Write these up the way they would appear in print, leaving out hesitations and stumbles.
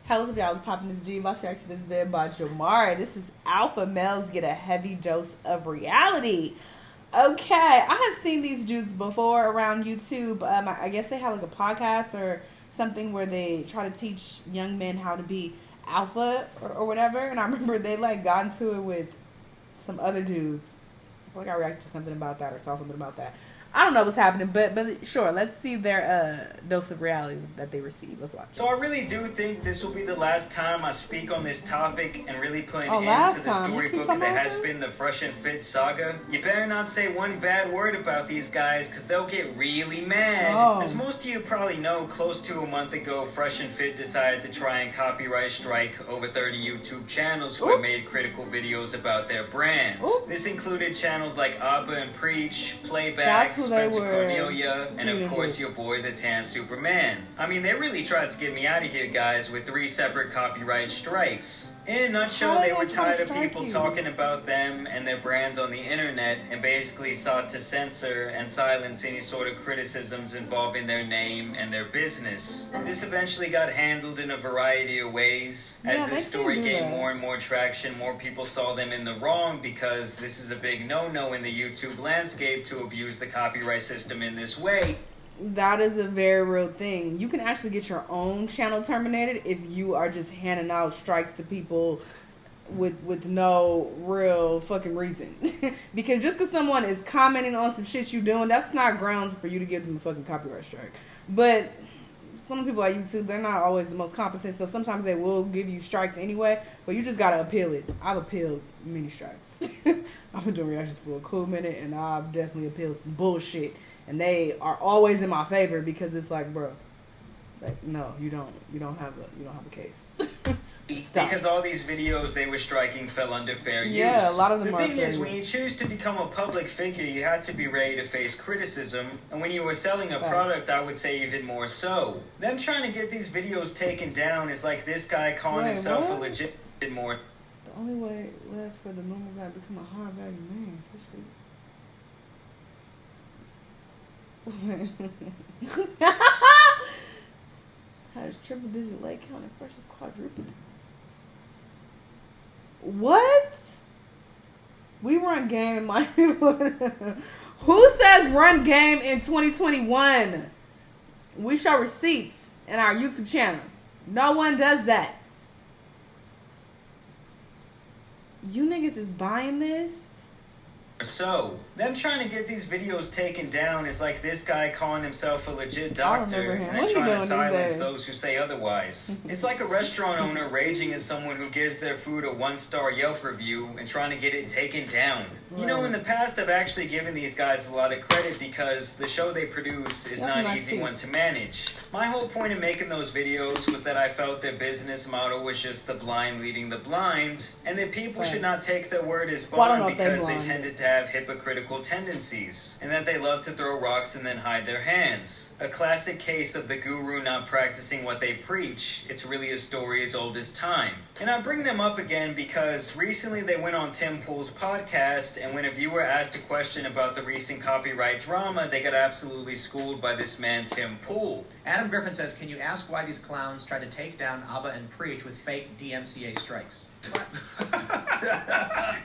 Hello, y'all. I was popping this G. Boss react to this vid by Jamar. This is Alpha Males Get a Heavy Dose of Reality. Okay, I have seen these dudes before around YouTube. I guess they have like a podcast or something where they try to teach young men how to be alpha or whatever. And I remember they like got into it with some other dudes. I feel like I reacted to something about that or saw something about that. I don't know what's happening, but sure, let's see their dose of reality that they receive. Let's watch. So I really do think this will be the last time I speak on this topic and really put an end to the storybook that has been the Fresh and Fit saga. You better not say one bad word about these guys, because they'll get really mad. As most of you probably know, close to a month ago, Fresh and Fit decided to try and copyright strike over 30 YouTube channels who had made critical videos about their brand. This included channels like Abba and Preach, Playback, Spencer Cornelia, and of course your boy the Tan Superman. I mean, they really tried to get me out of here, guys, with 3 separate copyright strikes. In a nutshell, they were tired of people talking about them and their brands on the internet and basically sought to censor and silence any sort of criticisms involving their name and their business. This eventually got handled in a variety of ways. As this story gained more and more traction, more people saw them in the wrong, because this is a big no-no in the YouTube landscape to abuse the copyright system in this way. That is a very real thing. You can actually get your own channel terminated if you are just handing out strikes to people with no real fucking reason. Because just because someone is commenting on some shit you doing, that's not grounds for you to give them a fucking copyright strike. But some people at YouTube, they're not always the most competent, so sometimes they will give you strikes anyway, but you just gotta appeal it. I've appealed many strikes. I've been doing reactions for a cool minute, and I've definitely appealed some bullshit. And they are always in my favor, because it's like, bro, like, no, you don't have a case. Because all these videos they were striking fell under fair use. Yeah, a lot of them the are. The thing is, when you choose to become a public figure, you have to be ready to face criticism. And when you are selling a product, I would say even more so. Them trying to get these videos taken down is like this guy calling himself a legit more. The only way left for the normal guy to become a high value man. Has triple digit leg count and Fresh is quadrupled. What? We run game in my Who says run game in 2021? We show receipts in our YouTube channel. No one does that. You niggas is buying this? So, them trying to get these videos taken down is like this guy calling himself a legit doctor and then trying to silence those who say otherwise. It's like a restaurant owner raging at someone who gives their food a 1-star Yelp review and trying to get it taken down. You know, in the past, I've actually given these guys a lot of credit because the show they produce is not an easy one to manage. My whole point in making those videos was that I felt their business model was just the blind leading the blind, and that people should not take their word as bond because they tended to have hypocritical tendencies, and that they love to throw rocks and then hide their hands. A classic case of the guru not practicing what they preach. It's really a story as old as time. And I bring them up again because recently they went on Tim Pool's podcast, and when a viewer asked a question about the recent copyright drama, they got absolutely schooled by this man Tim Pool. Adam Griffin says, can you ask why these clowns tried to take down Abba and Preach with fake DMCA strikes?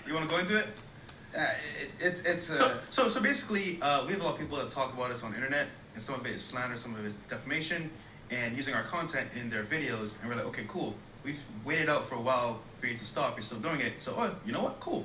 You want to go into it? So basically, we have a lot of people that talk about us on the internet, and some of it is slander, some of it is defamation, and using our content in their videos, and we're like, okay, cool. We've waited out for a while for you to stop. You're still doing it. So, you know what? Cool.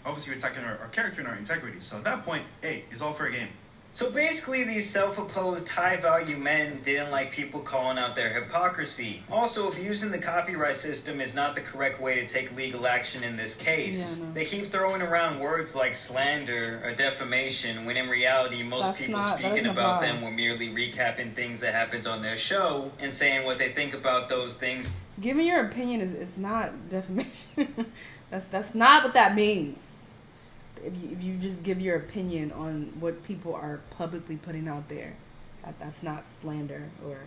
Obviously, we're attacking our character and our integrity. So at that point, hey, it's all fair game. So basically, these self-opposed high-value men didn't like people calling out their hypocrisy. Also, abusing the copyright system is not the correct way to take legal action in this case. Yeah, no. They keep throwing around words like slander or defamation, when in reality, most people speaking about them were merely recapping things that happened on their show and saying what they think about those things. Giving your opinion is not defamation. that's not what that means. If you just give your opinion on what people are publicly putting out there, that's not slander or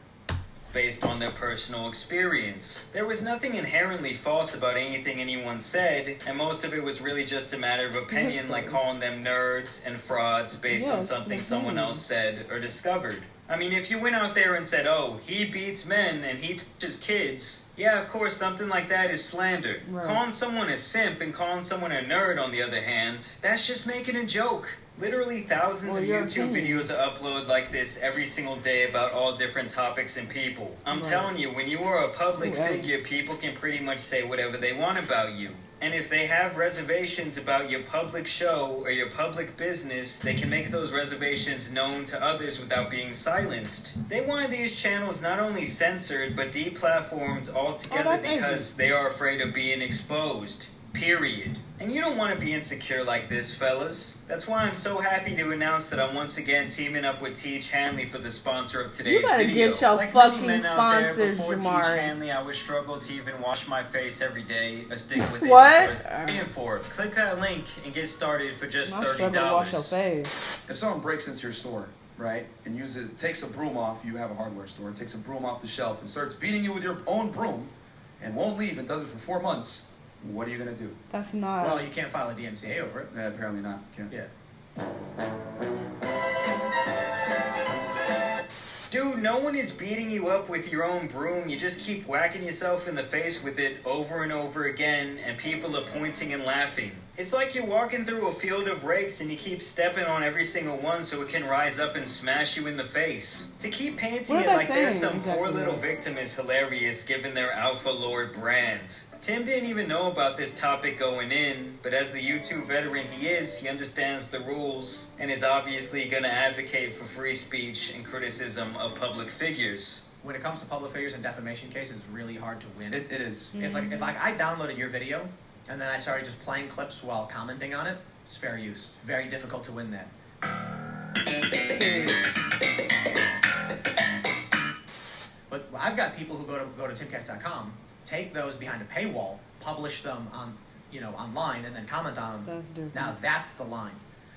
based on their personal experience. There was nothing inherently false about anything anyone said, and most of it was really just a matter of opinion, like calling them nerds and frauds based on something someone else said or discovered. I mean, if you went out there and said, oh, he beats men and he teaches kids, Yeah, of course, something like that is slander. Right. Calling someone a simp and calling someone a nerd, on the other hand, that's just making a joke. Literally thousands of YouTube videos are uploaded like this every single day about all different topics and people. I'm telling you, when you are a public figure, people can pretty much say whatever they want about you. And if they have reservations about your public show or your public business, they can make those reservations known to others without being silenced. They wanted these channels not only censored, but deplatformed altogether because they are afraid of being exposed. Period. And you don't want to be insecure like this, fellas. That's why I'm so happy to announce that I'm once again teaming up with Teach Hanley for the sponsor of today's video. You better get your like fucking many men sponsors, out there, before Jamari. Teach Hanley, I would struggle to even wash my face every day or stick with it. What? Paying for it. Click that link and get started for just $30. To wash your face. If someone breaks into your store, right, and takes a broom off, you have a hardware store, takes a broom off the shelf and starts beating you with your own broom and won't leave and does it for 4 months, what are you going to do? That's not... Well, you can't file a DMCA over it. Apparently not. Can't. Yeah. Dude, no one is beating you up with your own broom. You just keep whacking yourself in the face with it over and over again, and people are pointing and laughing. It's like you're walking through a field of rakes and you keep stepping on every single one so it can rise up and smash you in the face. To keep painting it like there's some poor little victim is hilarious given their Alpha Lord brand. Tim didn't even know about this topic going in, but as the YouTube veteran he is, he understands the rules and is obviously going to advocate for free speech and criticism of public figures. When it comes to public figures and defamation cases, it's really hard to win. It is. If I downloaded your video and then I started just playing clips while commenting on it, it's fair use. Very difficult to win that. But I've got people who go to timcast.com, take those behind a paywall, publish them on, online, and then comment on them. That's different. Now that's the line.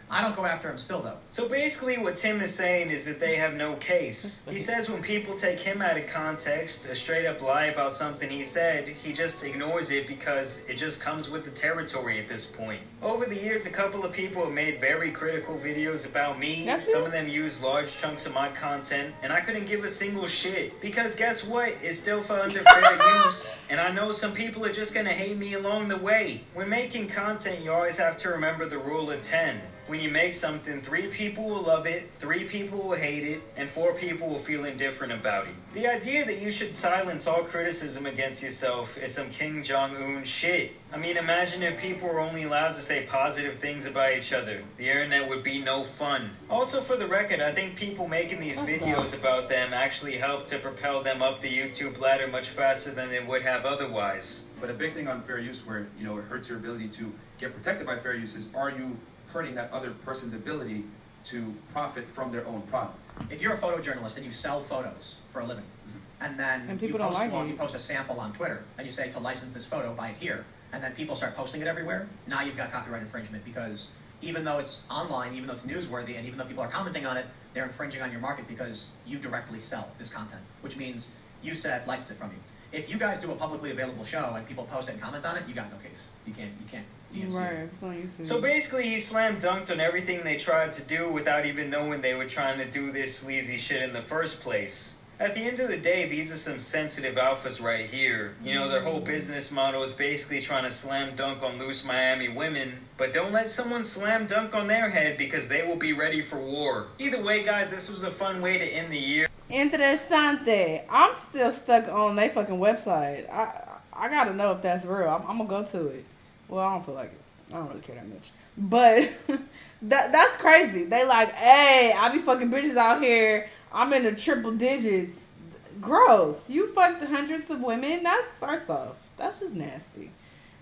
I don't go after him still, though. So basically what Tim is saying is that they have no case. He says when people take him out of context, a straight-up lie about something he said, he just ignores it because it just comes with the territory at this point. Over the years, a couple of people have made very critical videos about me. Some of them use large chunks of my content, and I couldn't give a single shit. Because guess what? It still fell under fair use, and I know some people are just gonna hate me along the way. When making content, you always have to remember the rule of 10. When you make something, 3 people will love it, 3 people will hate it, and 4 people will feel indifferent about it. The idea that you should silence all criticism against yourself is some Kim Jong-un shit. I mean, imagine if people were only allowed to say positive things about each other. The internet would be no fun. Also, for the record, I think people making these videos about them actually help to propel them up the YouTube ladder much faster than they would have otherwise. But a big thing on fair use where, it hurts your ability to get protected by fair use is, are you hurting that other person's ability to profit from their own product? If you're a photojournalist and you sell photos for a living, and then people don't like it. You post a sample on Twitter, and you say to license this photo, buy it here, and then people start posting it everywhere, now you've got copyright infringement because even though it's online, even though it's newsworthy, and even though people are commenting on it, they're infringing on your market because you directly sell this content, which means you said license it from you. If you guys do a publicly available show and people post it and comment on it, you got no case. You can't DMC. Right, it's on YouTube. So basically he slam dunked on everything they tried to do without even knowing they were trying to do this sleazy shit in the first place. At the end of the day, these are some sensitive alphas right here. Their whole business model is basically trying to slam dunk on loose Miami women, but don't let someone slam dunk on their head because they will be ready for war. Either way, guys, this was a fun way to end the year. Interessante. I'm still stuck on their fucking website. I gotta know if that's real. I'm gonna go to it. Well, I don't feel like it. I don't really care that much. But that's crazy. They like, hey, I be fucking bitches out here. I'm in the triple digits. Gross. You fucked hundreds of women? That's, first off, that's just nasty.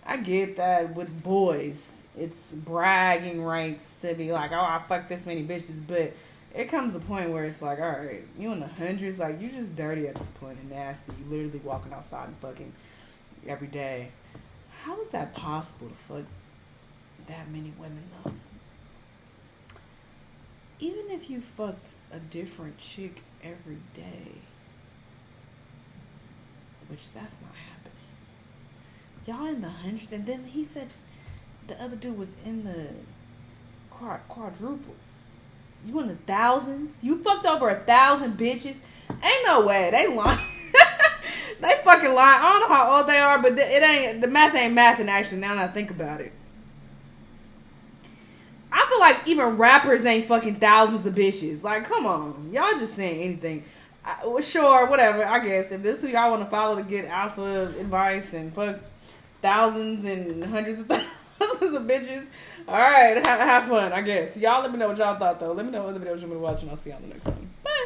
I get that with boys. It's bragging rights to be like, oh, I fucked this many bitches. But it comes a point where it's like, all right, you in the hundreds, like, you just dirty at this point and nasty. You literally walking outside and fucking every day. How is that possible to fuck that many women, though? Even if you fucked a different chick every day, which that's not happening. Y'all in the hundreds, and then he said the other dude was in the quadruples. You in the thousands? You fucked over 1,000 bitches? Ain't no way. They lying. They fucking lying. I don't know how old they are, but it ain't, the math ain't mathing actually, now that I think about it. I feel like even rappers ain't fucking thousands of bitches. Like, come on. Y'all just saying anything. Sure, whatever, I guess. If this is who y'all want to follow to get alpha advice and fuck thousands and hundreds of thousands of bitches, alright, have fun, I guess. Y'all let me know what y'all thought, though. Let me know what other videos you want to watch, and I'll see y'all in the next one. Bye.